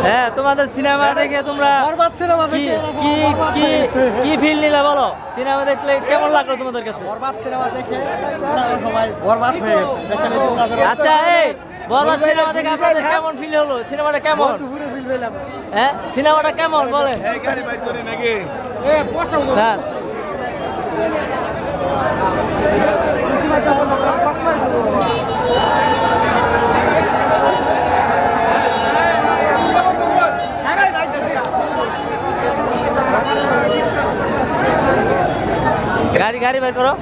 হ্যাঁ তোমাদের সিনেমা দেখে তোমরা বরবাদ সিনেমা দেখে কি কি কি ফিল নিলা বলো? সিনেমা দেখলে কেমন লাগলো তোমাদের কাছে? বরবাদ সিনেমা দেখে সবাই বরবাদ হয়ে গেছে। দেখেন এই যে ওনাদের আচ্ছা এই বরবাদ সিনেমা দেখে আপনাদের কেমন ফিল হলো? সিনেমাটা কেমন? দুপুরে ফিল পেলাম। হ্যাঁ সিনেমাটা কেমন বলে? গাড়ি বাইক করে নাকি হ্যাঁ গাড়ি গাড়ি বের করো।